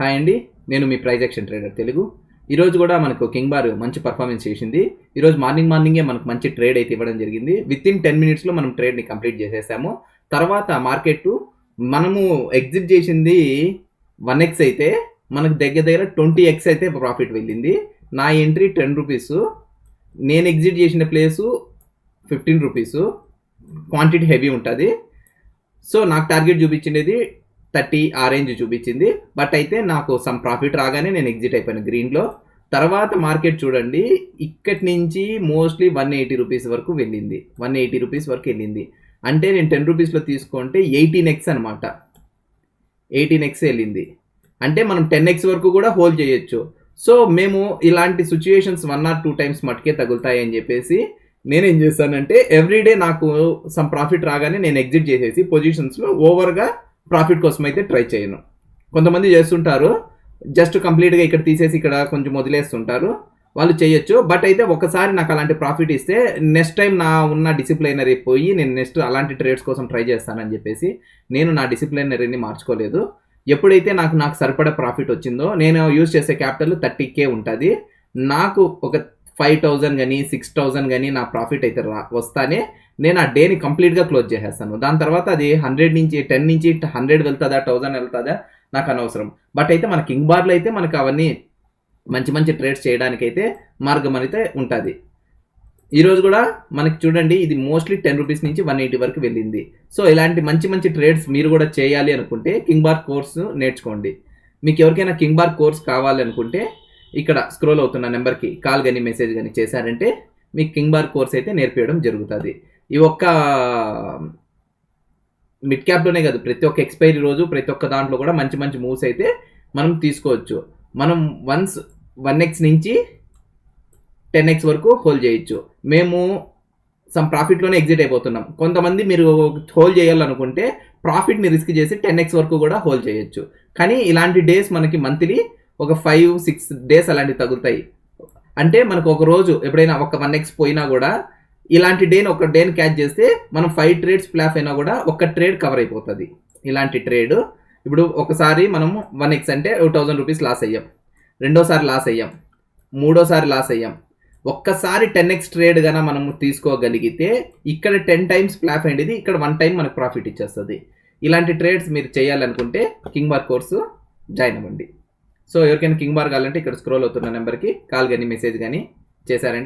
Hi అండి, నేను మీ price action trader Telugu. ఈరోజు కూడా మనకు కింగ్ బార్ మంచి పర్ఫార్మెన్స్ చేసింది. ఈరోజు మార్నింగే మనకు మంచి ట్రేడ్ అయితే ఇవ్వడం జరిగింది. విత్ ఇన్ 10 minutesలో మనం ట్రేడ్ని కంప్లీట్ చేసేసాము. తర్వాత మార్కెట్ మనము ఎగ్జిట్ చేసింది 1x అయితే మనకు దగ్గర 20x అయితే ప్రాఫిట్ వెళ్ళింది. నా ఎంట్రీ 10 రూపీస్, నేను ఎగ్జిట్ చేసిన ప్లేసు 15 రూపీస్. క్వాంటిటీ హెవీ ఉంటుంది. సో నాకు టార్గెట్ చూపించినది 30 ఆ రేంజ్ చూపించింది. బట్ అయితే నాకు సమ్ ప్రాఫిట్ రాగానే నేను ఎగ్జిట్ అయిపోయాను గ్రీన్లో. తర్వాత మార్కెట్ చూడండి, ఇక్కడి నుంచి మోస్ట్లీ 180 రూపీస్ వరకు వెళ్ళింది. 180 రూపీస్ వరకు వెళ్ళింది అంటే నేను 10 రూపీస్లో తీసుకుంటే 18x అనమాట. 18x వెళ్ళింది అంటే మనం 10x వరకు కూడా హోల్డ్ చేయొచ్చు. సో మేము ఇలాంటి సిచ్యుయేషన్స్ 1 or 2 times మటుకే తగులుతాయి అని చెప్పేసి నేనేం చేస్తానంటే ఎవ్రీడే నాకు సమ్ ప్రాఫిట్ రాగానే నేను ఎగ్జిట్ చేసేసి పొజిషన్స్లో ఓవర్గా ప్రాఫిట్ కోసం అయితే ట్రై చేయను. కొంతమంది చేస్తుంటారు, జస్ట్ కంప్లీట్గా ఇక్కడ తీసేసి ఇక్కడ కొంచెం వదిలేస్తుంటారు, వాళ్ళు చేయొచ్చు. బట్ అయితే ఒకసారి నాకు అలాంటి ప్రాఫిట్ ఇస్తే నెక్స్ట్ టైం నా ఉన్న డిసిప్లైనరీ పోయి నేను నెక్స్ట్ అలాంటి ట్రేడ్స్ కోసం ట్రై చేస్తానని చెప్పేసి నేను నా డిసిప్లైనరీని మార్చుకోలేదు. ఎప్పుడైతే నాకు సరిపడా ప్రాఫిట్ వచ్చిందో, నేను యూజ్ చేసే క్యాపిటల్ 30K ఉంటుంది. నాకు ఒక 5,000 కానీ 6,000 కానీ నా ప్రాఫిట్ అయితే వస్తానే నేను ఆ డేని కంప్లీట్గా క్లోజ్ చేసేస్తాను. దాని తర్వాత అది 10 నుంచి 100 వెళ్తుందా 1000 వెళ్తుందా నాకు అనవసరం. బట్ అయితే మన కింగ్ బార్లో అయితే మనకు అవన్నీ మంచి ట్రేడ్స్ చేయడానికైతే మార్గం అయితే ఉంటుంది. ఈరోజు కూడా మనకి చూడండి, ఇది మోస్ట్లీ 10 రూపీస్ నుంచి 180 వరకు వెళ్ళింది. సో ఇలాంటి మంచి ట్రేడ్స్ మీరు కూడా చేయాలి అనుకుంటే కింగ్ బార్ కోర్సు నేర్చుకోండి. మీకు ఎవరికైనా కింగ్ బార్ కోర్స్ కావాలి అనుకుంటే ఇక్కడ స్క్రోల్ అవుతున్న నెంబర్కి కాల్ కానీ మెసేజ్ కానీ చేశారంటే మీకు కింగ్ బార్ కోర్స్ అయితే నేర్పించడం జరుగుతుంది. ఈ ఒక్క మిడ్ క్యాప్లోనే కాదు, ప్రతి ఒక్క ఎక్స్పైరీ రోజు ప్రతి ఒక్క దాంట్లో కూడా మంచి మూవ్స్ అయితే మనం తీసుకోవచ్చు. మనం వన్స్ 1x నుంచి 10x వరకు హోల్డ్ చేయొచ్చు. మేము సమ్ ప్రాఫిట్లోనే ఎగ్జిట్ అయిపోతున్నాం. కొంతమంది మీరు హోల్డ్ చేయాలనుకుంటే ప్రాఫిట్ని రిస్క్ చేసి 10x వరకు కూడా హోల్డ్ చేయొచ్చు. కానీ ఇలాంటి డేస్ మనకి మంత్లీ ఒక 5-6 days అలాంటివి తగులుతాయి. అంటే మనకు ఒక రోజు ఎప్పుడైనా ఒక 1x పోయినా కూడా ఇలాంటి ఒక డేని క్యాచ్ చేస్తే మనం 5 trades ఫ్లాప్ అయినా కూడా ఒక ట్రేడ్ కవర్ అయిపోతుంది. ఇలాంటి ట్రేడ్ ఇప్పుడు ఒకసారి మనం 1x అంటే 1000 రూపీస్ లాస్ అయ్యాం, రెండోసారి లాస్ అయ్యాం, మూడోసారి లాస్ అయ్యాం. ఒక్కసారి 10x ట్రేడ్ గాన మనము తీసుకోగలిగితే ఇక్కడ 10 times ఫ్లాప్ అయ్యేది, ఇక్కడ 1 time మనకు ప్రాఫిట్ ఇచ్చేస్తుంది. ఇలాంటి ట్రేడ్స్ మీరు చేయాలనుకుంటే కింగ్ బార్ కోర్సు జాయిన్ అవ్వండి. సో ఎవరికైనా కింగ్ బార్ కావాలంటే ఇక్కడ స్క్రోల్ అవుతున్న నెంబర్కి కాల్ కానీ మెసేజ్ కానీ చేశారంటే